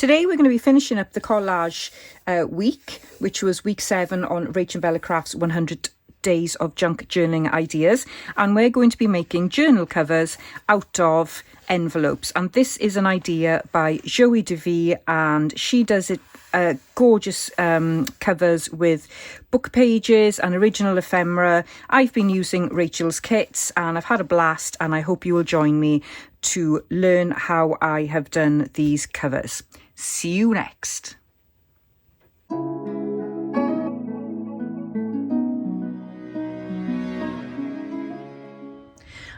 Today we're going to be finishing up the collage week, which was week 7 on RachandBella Crafts 100 days of junk journaling ideas, and we're going to be making journal covers out of envelopes. And this is an idea by Joie de Fi, and she does it gorgeous covers with book pages and original ephemera. I've been using Rachel's kits and I've had a blast, and I hope you will join me to learn how I have done these covers. See you next.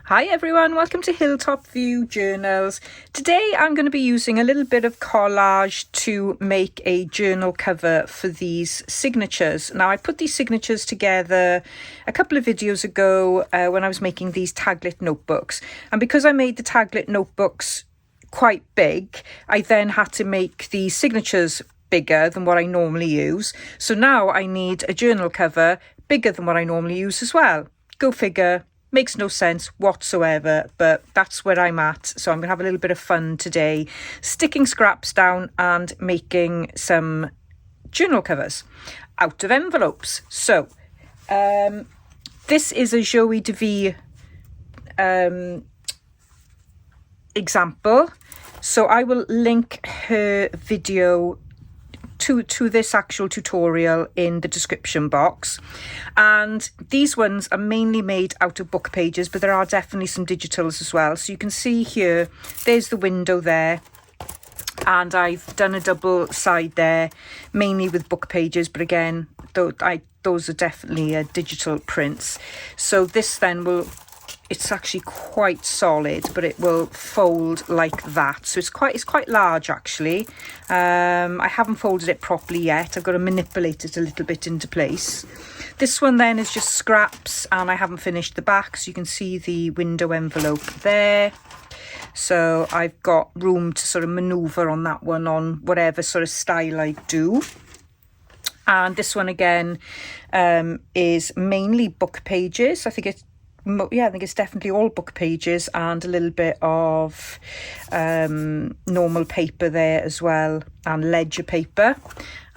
Hi everyone, welcome to Hilltop View Journals. Today I'm going to be using a little bit of collage to make a journal cover for these signatures. Now, I put these signatures together a couple of videos ago when I was making these taglet notebooks, and because I made the taglet notebooks quite big, I then had to make the signatures bigger than what I normally use. So now I need a journal cover bigger than what I normally use as well. Go figure. Makes no sense whatsoever, but that's where I'm at. So I'm gonna have a little bit of fun today, sticking scraps down and making some journal covers out of envelopes. So this is a Joie de Fi example, so I will link her video to this actual tutorial in the description box. And these ones are mainly made out of book pages, but there are definitely some digitals as well. So you can see here, there's the window there, and I've done a double side there, mainly with book pages, but again, those are definitely digital prints. So this then will, it's actually quite solid, but it will fold like that. So it's quite large actually. I haven't folded it properly yet. I've got to manipulate it a little bit into place. This one then is just scraps, and I haven't finished the back, so you can see the window envelope there. So I've got room to sort of maneuver on that one on whatever sort of style I do. And this one again is mainly book pages. I think it's definitely all book pages and a little bit of normal paper there as well, and ledger paper.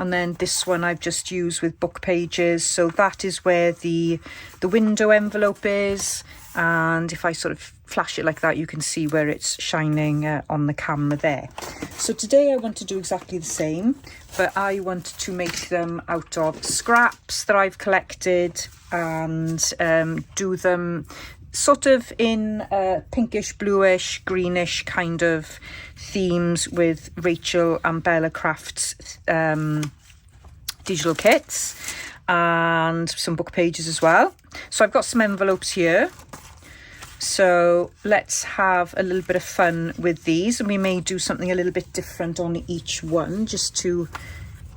And then this one I've just used with book pages, so that is where the window envelope is. And if I sort of flash it like that, you can see where it's shining on the camera there. So today I want to do exactly the same, but I want to make them out of scraps that I've collected, and do them sort of in pinkish, bluish, greenish kind of themes with RachandBella Crafts digital kits and some book pages as well. So I've got some envelopes here. So let's have a little bit of fun with these, and we may do something a little bit different on each one just to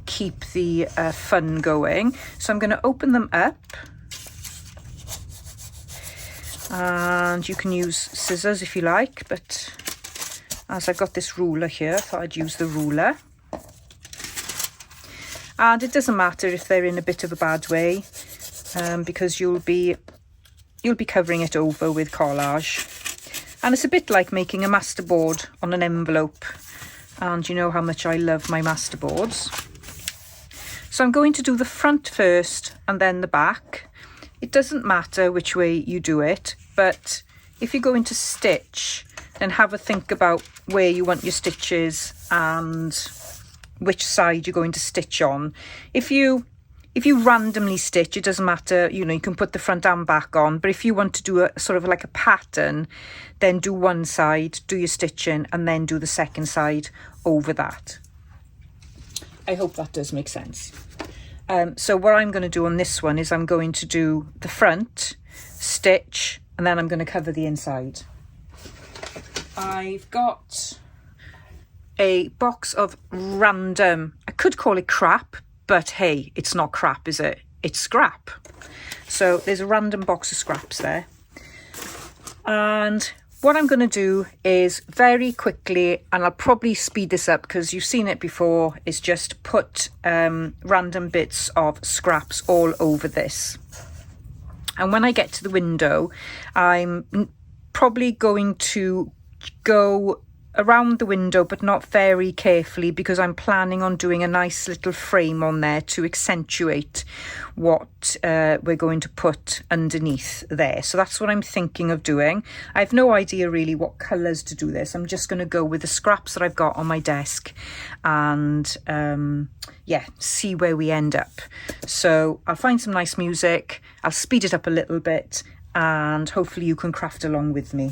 keep the fun going. So I'm going to open them up, and you can use scissors if you like, but as I've got this ruler here, I thought I'd use the ruler. And it doesn't matter if they're in a bit of a bad way, because you'll be covering it over with collage. And it's a bit like making a masterboard on an envelope, and you know how much I love my masterboards. So I'm going to do the front first and then the back. It doesn't matter which way you do it, but if you're going to stitch, then have a think about where you want your stitches and which side you're going to stitch on. If you randomly stitch, it doesn't matter, you know, you can put the front and back on, but if you want to do a sort of like a pattern, then do one side, do your stitching, and then do the second side over that. I hope that does make sense. So what I'm going to do on this one is I'm going to do the front, stitch, and then I'm going to cover the inside. I've got a box of random, I could call it crap, but hey, it's not crap, is it? It's scrap. So there's a random box of scraps there. And what I'm going to do is very quickly, and I'll probably speed this up because you've seen it before, is just put random bits of scraps all over this. And when I get to the window, I'm probably going to go around the window, but not very carefully, because I'm planning on doing a nice little frame on there to accentuate what we're going to put underneath there. So that's what I'm thinking of doing. I have no idea really what colours to do this. I'm just going to go with the scraps that I've got on my desk and yeah, see where we end up. So I'll find some nice music, I'll speed it up a little bit, and hopefully you can craft along with me.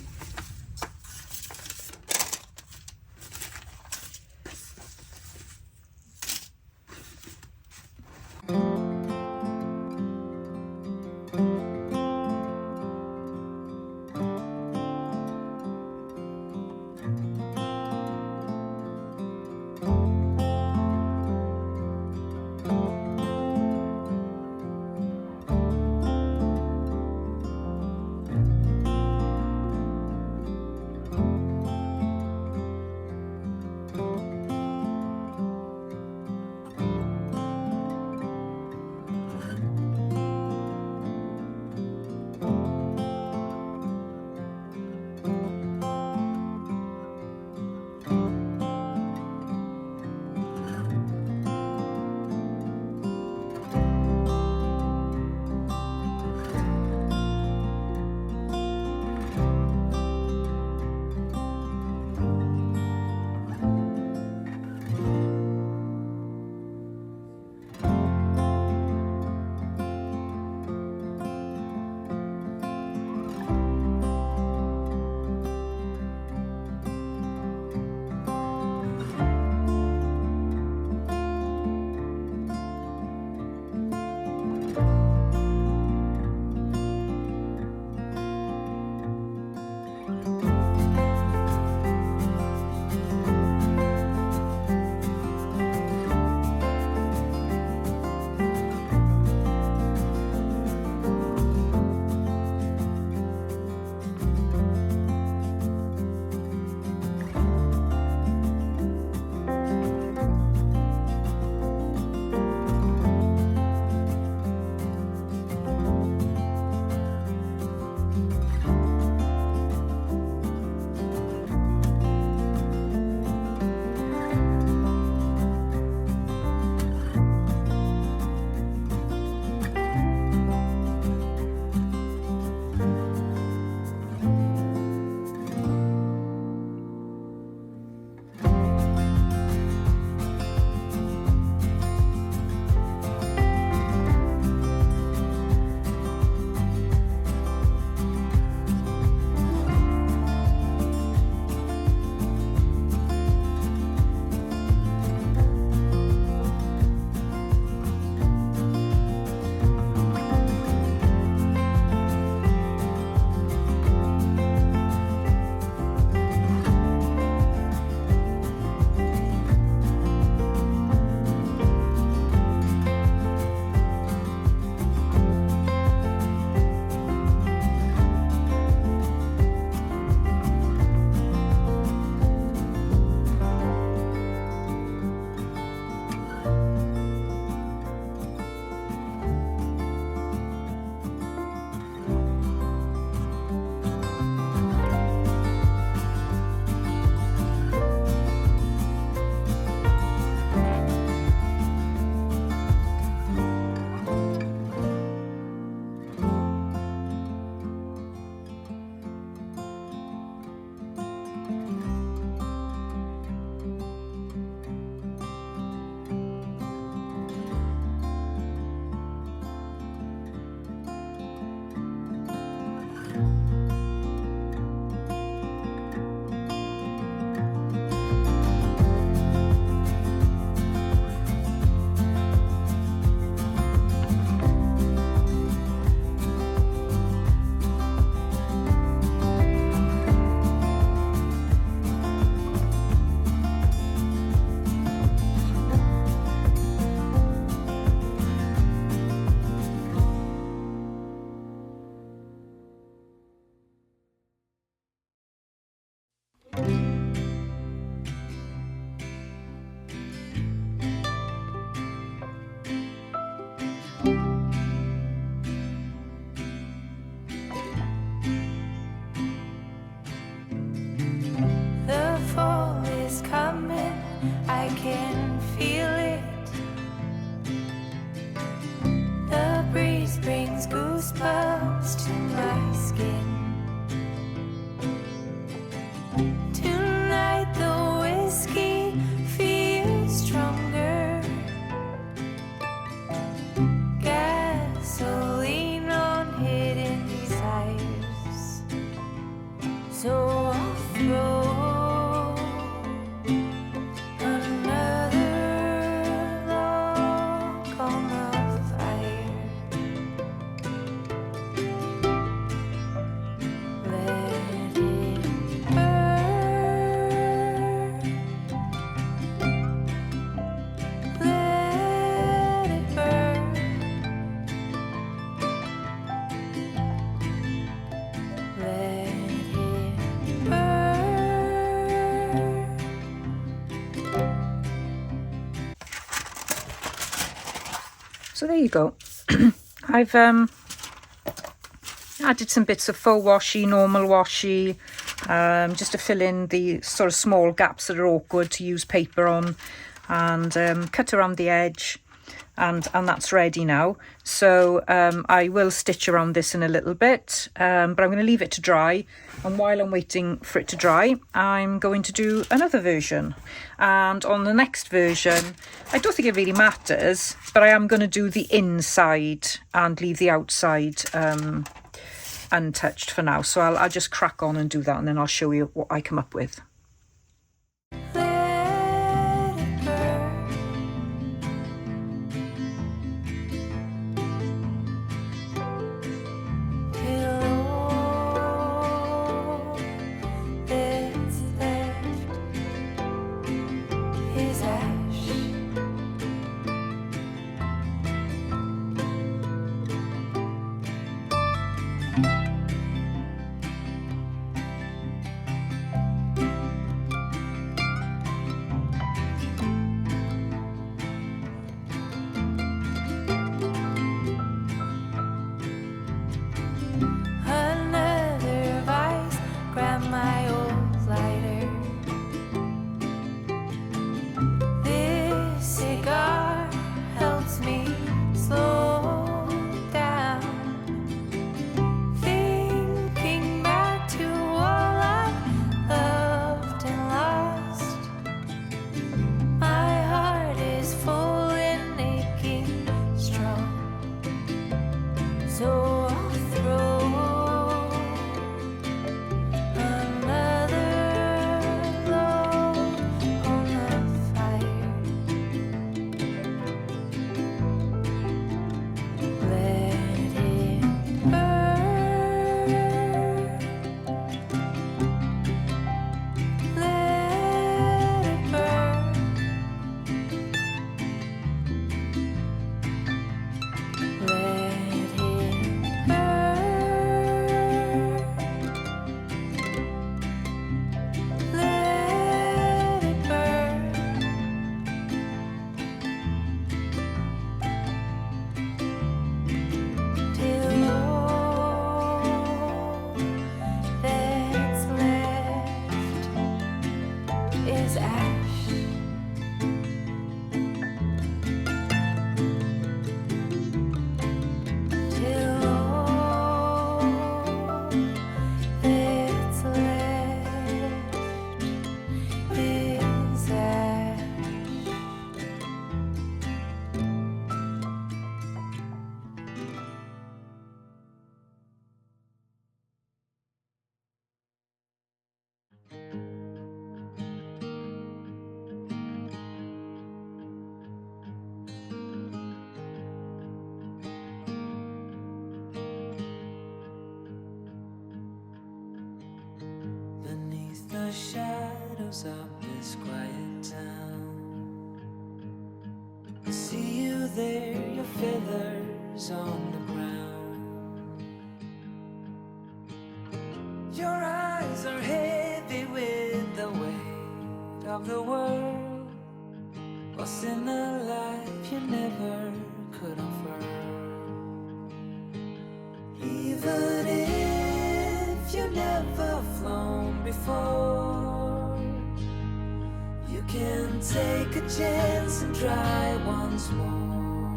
can feel it. The breeze brings goosebumps to my skin. Tonight the whiskey feels stronger. Gasoline on hidden desires. So I'll throw So there you go. I've added some bits of faux washi, normal washi, just to fill in the sort of small gaps that are awkward to use paper on, and cut around the edge, and that's ready now. So I will stitch around this in a little bit, but I'm going to leave it to dry, and while I'm waiting for it to dry, I'm going to do another version. And on the next version, I don't think it really matters, but I am going to do the inside and leave the outside untouched for now. So I'll just crack on and do that, and then I'll show you what I come up with. The shadows of this quiet town, I see you there, your feathers on the ground. Your eyes are heavy with the weight of the world. What's in a life you never could afford? Even if you never flown before, you can take a chance and try once more.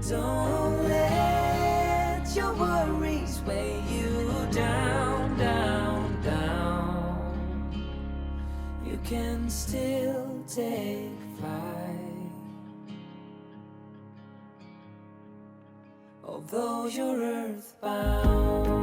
Don't let your worries weigh you down, down, down. You can still take flight, although you're earthbound.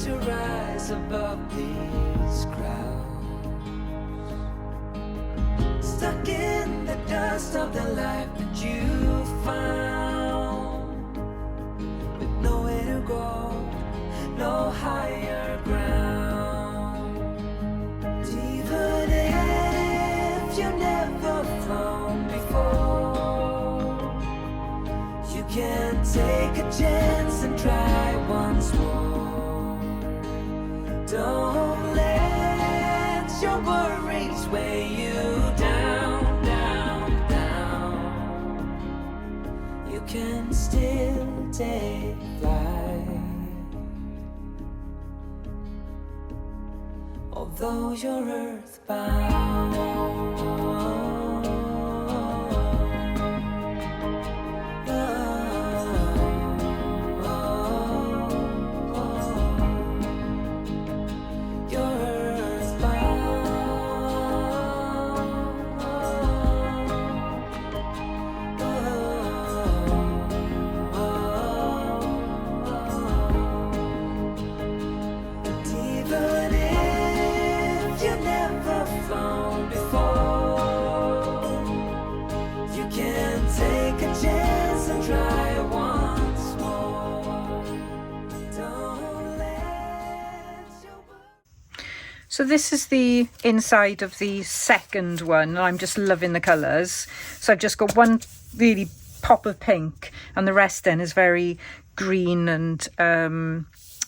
To rise above these crowds, stuck in the dust of the life that you found, with nowhere to go, no higher ground. Even if you've never flown before, you can take a chance and try once more. Don't let your worries weigh you down, down, down. You can still take flight, although you're earthbound. So this is the inside of the second one. I'm just loving the colours. So I've just got one really pop of pink, and the rest then is very green and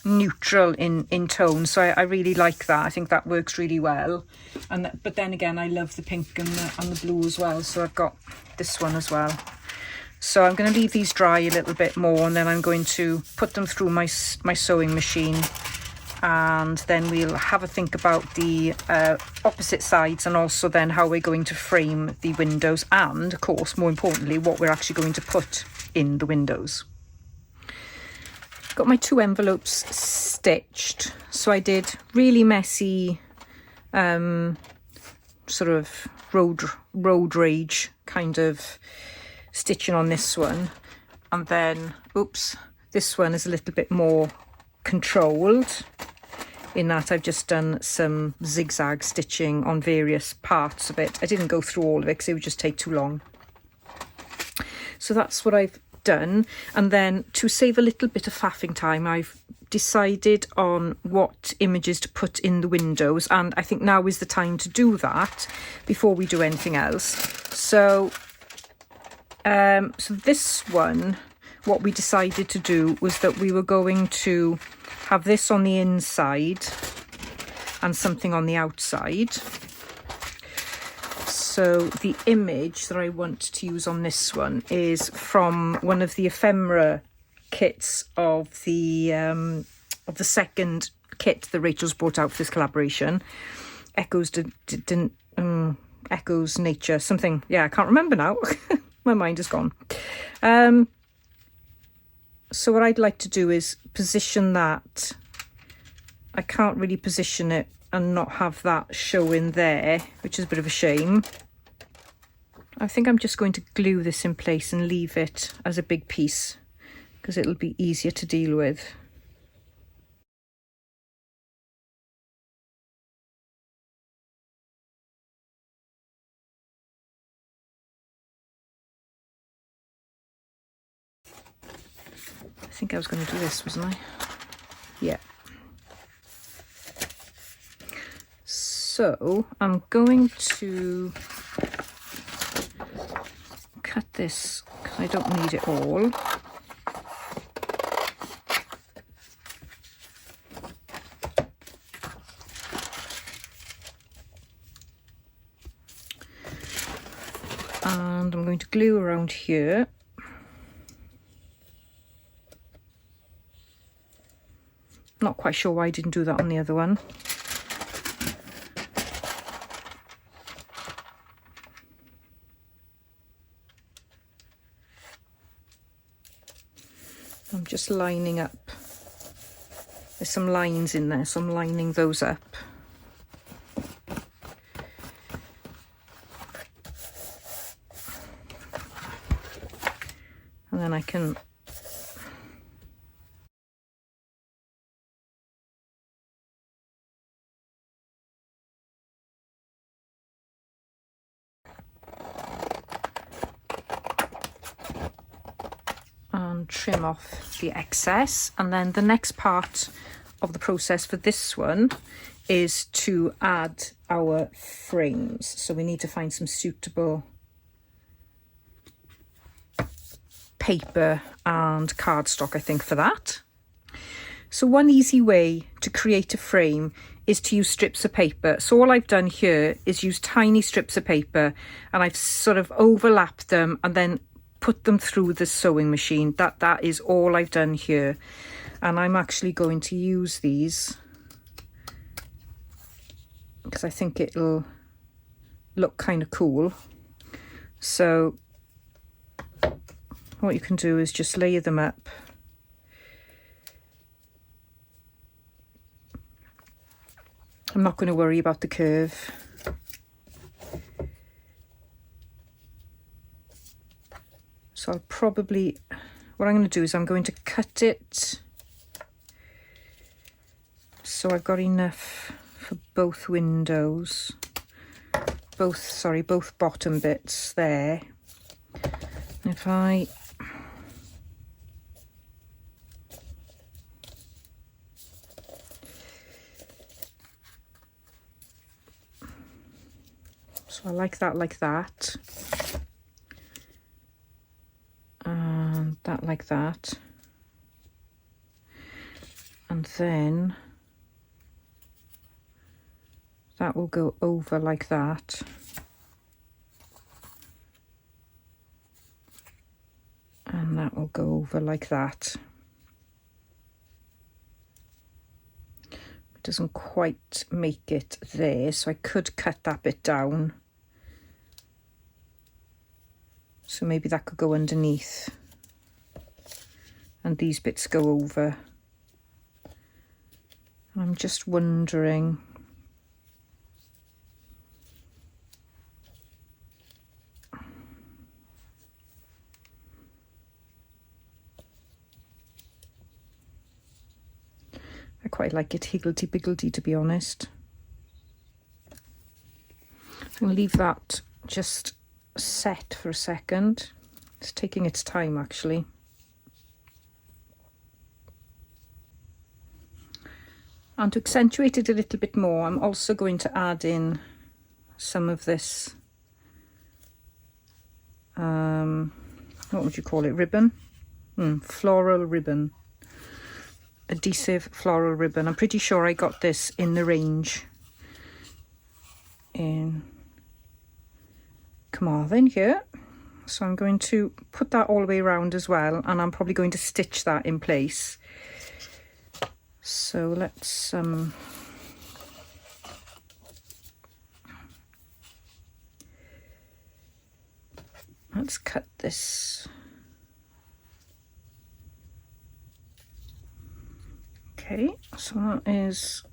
neutral in tone. So I really like that. I think that works really well. But then again, I love the pink and the blue as well. So I've got this one as well. So I'm going to leave these dry a little bit more, and then I'm going to put them through my sewing machine. And then we'll have a think about the opposite sides, and also then how we're going to frame the windows, and of course, more importantly, what we're actually going to put in the windows. Got my 2 envelopes stitched. So I did really messy sort of road rage kind of stitching on this one, and then this one is a little bit more controlled, in that I've just done some zigzag stitching on various parts of it. I didn't go through all of it because it would just take too long. So that's what I've done. And then to save a little bit of faffing time, I've decided on what images to put in the windows, and I think now is the time to do that before we do anything else. So so this one, what we decided to do was that we were going to have this on the inside and something on the outside. So the image that I want to use on this one is from one of the ephemera kits of the second kit that Rachel's brought out for this collaboration. Echoes Nature, something. Yeah, I can't remember now. My mind is gone. So what I'd like to do is position that. I can't really position it and not have that showing there, which is a bit of a shame. I think I'm just going to glue this in place and leave it as a big piece, because it'll be easier to deal with. I think I was going to do this, wasn't I? Yeah. So I'm going to cut this because I don't need it all. And I'm going to glue around here. Not quite sure why I didn't do that on the other one. I'm just lining up. There's some lines in there, so I'm lining those up. And then I can trim off the excess. And then the next part of the process for this one is to add our frames. So we need to find some suitable paper and cardstock, I think, for that. So one easy way to create a frame is to use strips of paper. So all I've done here is use tiny strips of paper, and I've sort of overlapped them and then put them through the sewing machine. That is all I've done here. And I'm actually going to use these because I think it'll look kind of cool. So what you can do is just layer them up. I'm not going to worry about the curve. So I'll probably, what I'm going to do is I'm going to cut it so I've got enough for both windows, both bottom bits there. If I so I like that, and that like that, and then that will go over like that, and that will go over like that. It doesn't quite make it there, so I could cut that bit down. So maybe that could go underneath, and these bits go over. I'm just wondering, I quite like it higgledy-piggledy, to be honest. I'm going to leave that just set for a second. It's taking its time, actually. And to accentuate it a little bit more, I'm also going to add in some of this, what would you call it, ribbon? Floral ribbon. Adhesive floral ribbon. I'm pretty sure I got this in the range in Carmarthen here. So I'm going to put that all the way around as well, and I'm probably going to stitch that in place. So let's cut this. Okay, so that is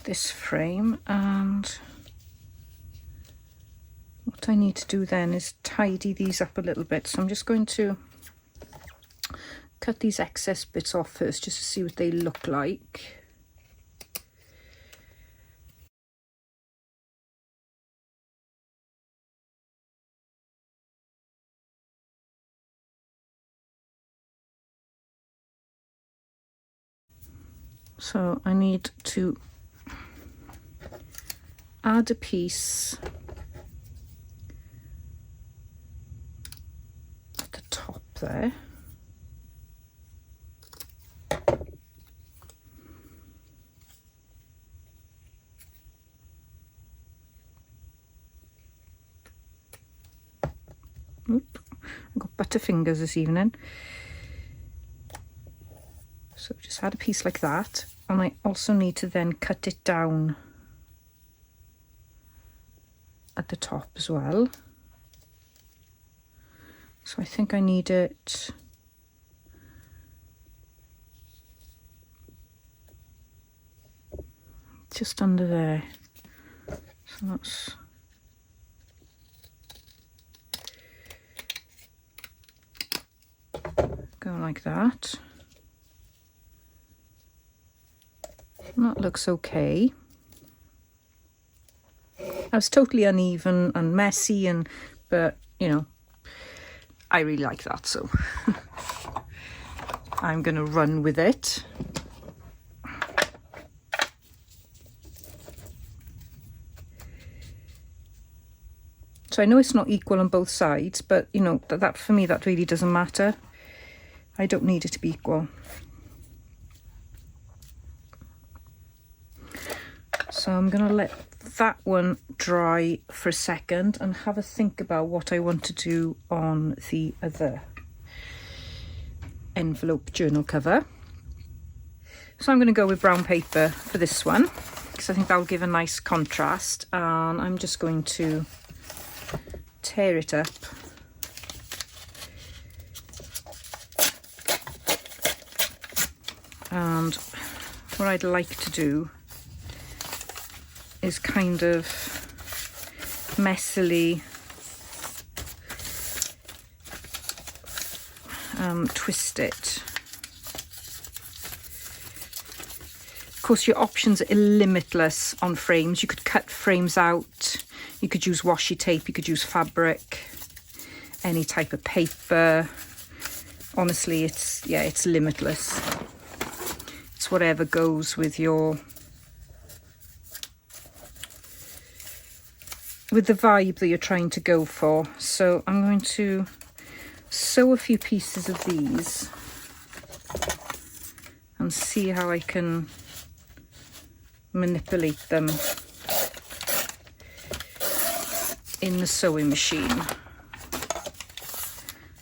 this frame, and what I need to do then is tidy these up a little bit. So I'm just going to cut these excess bits off first, just to see what they look like. So I need to add a piece at the top there. Oop, I've got butterfingers this evening. So just had a piece like that, and I also need to then cut it down at the top as well. So I think I need it just under there. So that's go like that. And that looks okay. I was totally uneven and messy, but you know, I really like that, so I'm gonna run with it. So I know it's not equal on both sides, but you know, that for me, that really doesn't matter. I don't need it to be equal. So I'm gonna let that one dry for a second and have a think about what I want to do on the other envelope journal cover. So I'm going to go with brown paper for this one because I think that'll give a nice contrast, and I'm just going to tear it up and what I'd like to do is kind of messily twist it. Of course, your options are limitless on frames. You could cut frames out, you could use washi tape, you could use fabric, any type of paper. Honestly, it's limitless. It's whatever goes with the vibe that you're trying to go for. So I'm going to sew a few pieces of these and see how I can manipulate them in the sewing machine. Let's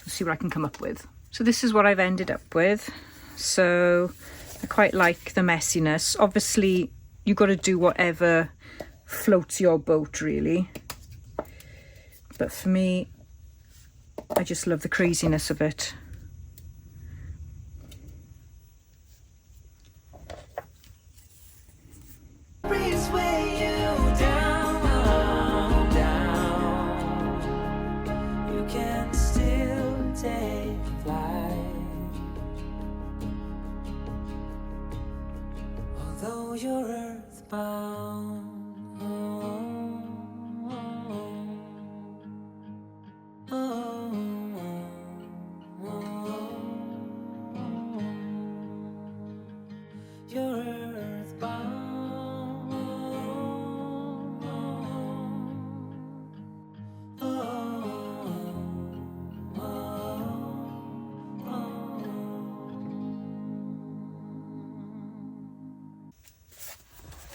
see what I can come up with. So this is what I've ended up with. So I quite like the messiness. Obviously, you've got to do whatever floats your boat, really. But for me, I just love the craziness of it. You're earthbound. You're earthbound.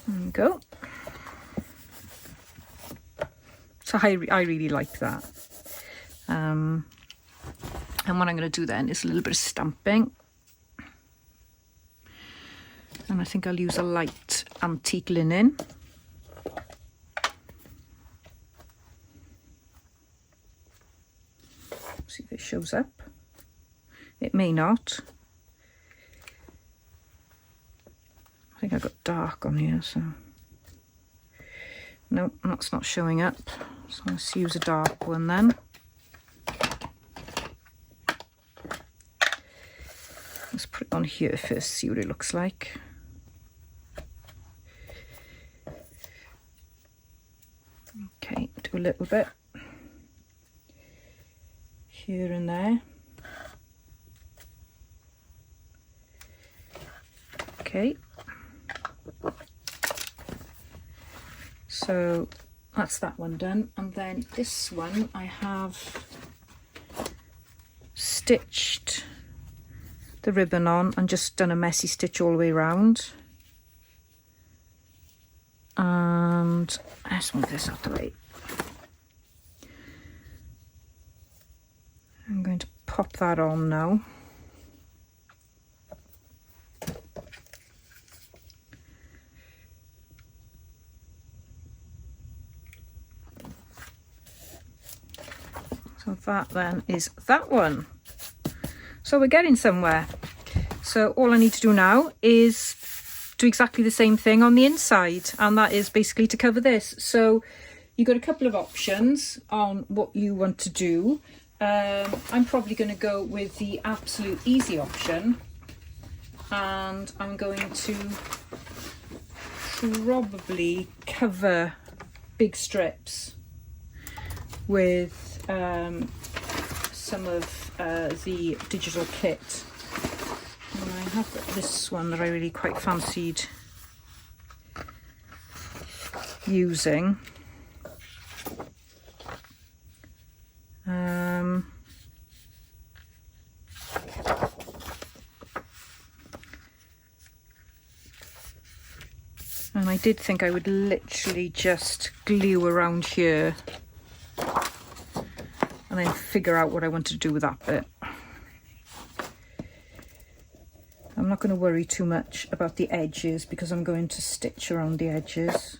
There we go. So I really like that. And what I'm going to do then is a little bit of stamping. And I think I'll use a light antique linen. See if it shows up. It may not. I think I got dark on here, so no, that's not showing up. So let's use a dark one then. Let's put it on here first, see what it looks like. Okay, do a little bit here and there. Okay. So that's that one done, and then this one I have stitched the ribbon on and just done a messy stitch all the way around. And let's move this out the way. I'm going to pop that on now. So that then is that one. So we're getting somewhere. So all I need to do now is do exactly the same thing on the inside, and that is basically to cover this. So you've got a couple of options on what you want to do. I'm probably going to go with the absolute easy option, and I'm going to probably cover big strips with some of the digital kit. And I have this one that I really quite fancied using. And I did think I would literally just glue around here and then figure out what I want to do with that bit. I'm not going to worry too much about the edges because I'm going to stitch around the edges.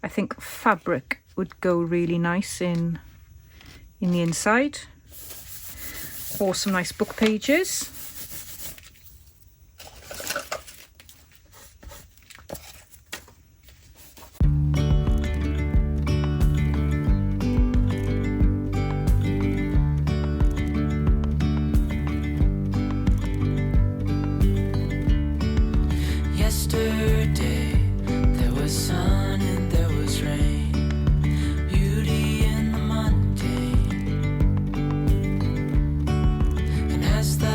I think fabric would go really nice in the inside, or some nice book pages. Yesterday there was sun and there was rain, beauty in the mundane. And as the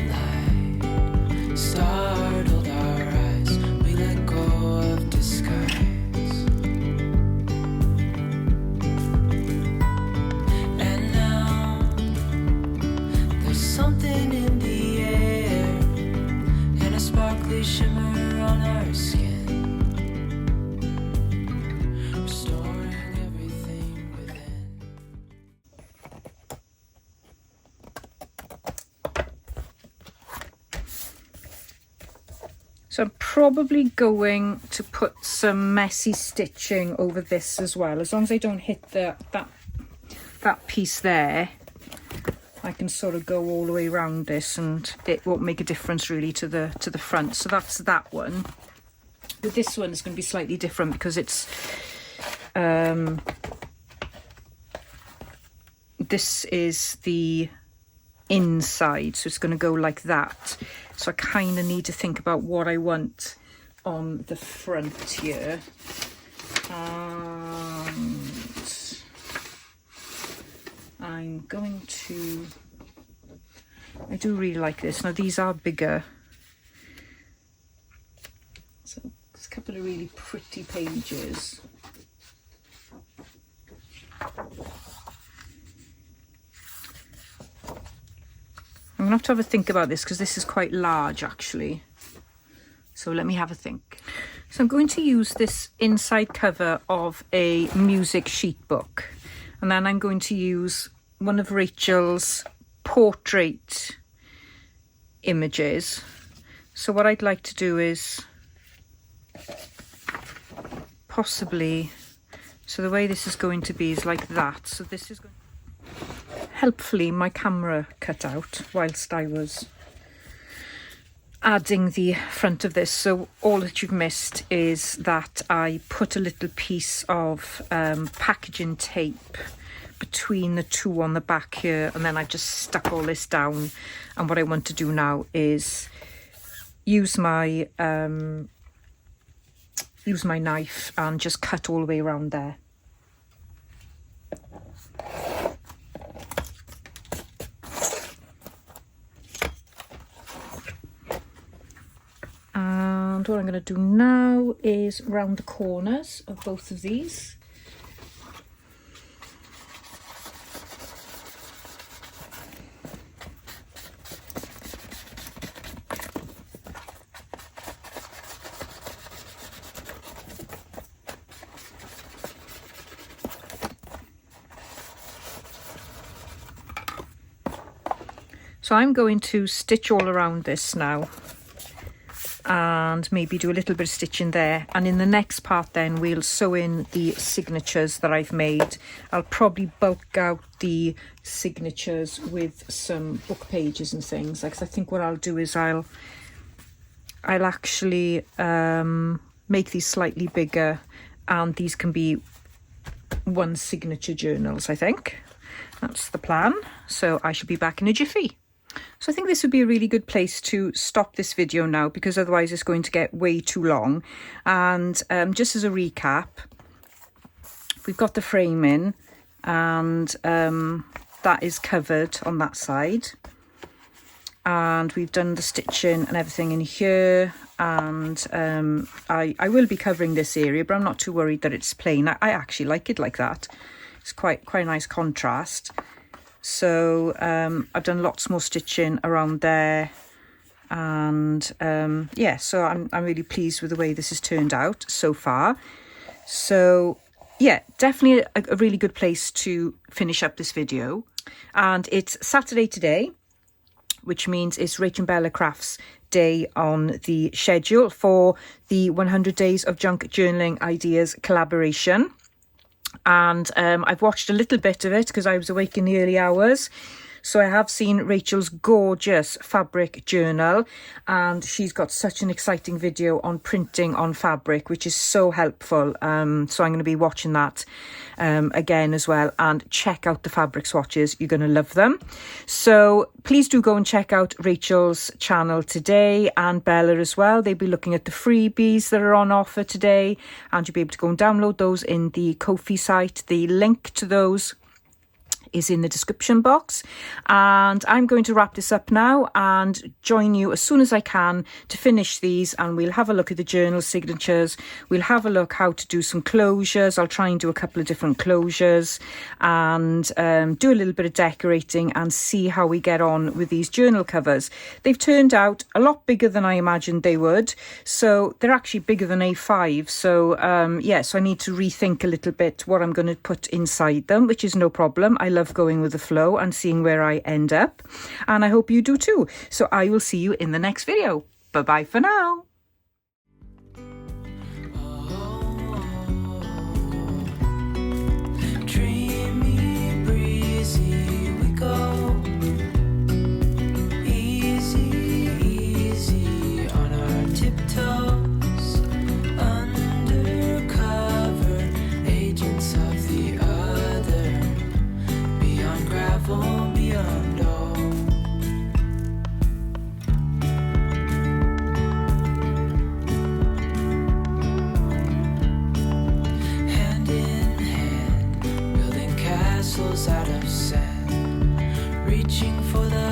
light startled our eyes, we let go of disguise. And now there's something in the air and a sparkly shimmer on our skin, restoring everything within. So I'm probably going to put some messy stitching over this as well. As long as I don't hit that piece there, I can sort of go all the way around this and it won't make a difference really to the front. So that's that one. But this one is going to be slightly different because it's this is the inside, so it's going to go like that. So I kind of need to think about what I want on the front here. And I'm going to, I do really like this. Now these are bigger. So it's a couple of really pretty pages. I'm going to have a think about this because this is quite large actually. So let me have a think. So I'm going to use this inside cover of a music sheet book. And then I'm going to use one of Rachel's portrait images. So what I'd like to do is possibly, so the way this is going to be is like that. So this is going, helpfully my camera cut out whilst I was adding the front of this. So all that you've missed is that I put a little piece of packaging tape between the two on the back here, and then I've just stuck all this down. And what I want to do now is use my knife and just cut all the way around there. And what I'm going to do now is round the corners of both of these. So I'm going to stitch all around this now and maybe do a little bit of stitching there, and in the next part then we'll sew in the signatures that I've made. I'll probably bulk out the signatures with some book pages and things, because I think what I'll do is I'll actually make these slightly bigger, and these can be one signature journals. I think that's the plan. So I should be back in a jiffy. So I think this would be a really good place to stop this video now, because otherwise it's going to get way too long. And just as a recap, we've got the frame in, and that is covered on that side. And we've done the stitching and everything in here. And I will be covering this area, but I'm not too worried that it's plain. I actually like it like that. It's quite a nice contrast. So I've done lots more stitching around there, and yeah, so I'm really pleased with the way this has turned out so far. So yeah, definitely a really good place to finish up this video. And it's Saturday today, which means it's RachandBella Crafts day on the schedule for the 100 Days of Junk Journaling Ideas collaboration. And I've watched a little bit of it because I was awake in the early hours. So I have seen Rachel's gorgeous fabric journal, and she's got such an exciting video on printing on fabric, which is so helpful. So I'm going to be watching that again as well, and check out the fabric swatches. You're going to love them. So please do go and check out Rachel's channel today, and Bella as well. They'll be looking at the freebies that are on offer today, and you'll be able to go and download those in the Ko-fi site. The link to those is in the description box. And I'm going to wrap this up now and join you as soon as I can to finish these, and we'll have a look at the journal signatures. We'll have a look how to do some closures. I'll try and do a couple of different closures, and do a little bit of decorating and see how we get on with these journal covers. They've turned out a lot bigger than I imagined they would, so they're actually bigger than A5. So yeah, so I need to rethink a little bit what I'm going to put inside them, which is no problem. I love going with the flow and seeing where I end up, and I hope you do too. So I will see you in the next video. Bye bye for now. Dreamy, breezy, we go. Easy, easy on our tiptoes. Undercover agents of the other. Beyond gravel, beyond all. Hand in hand, building castles out of sand, reaching for the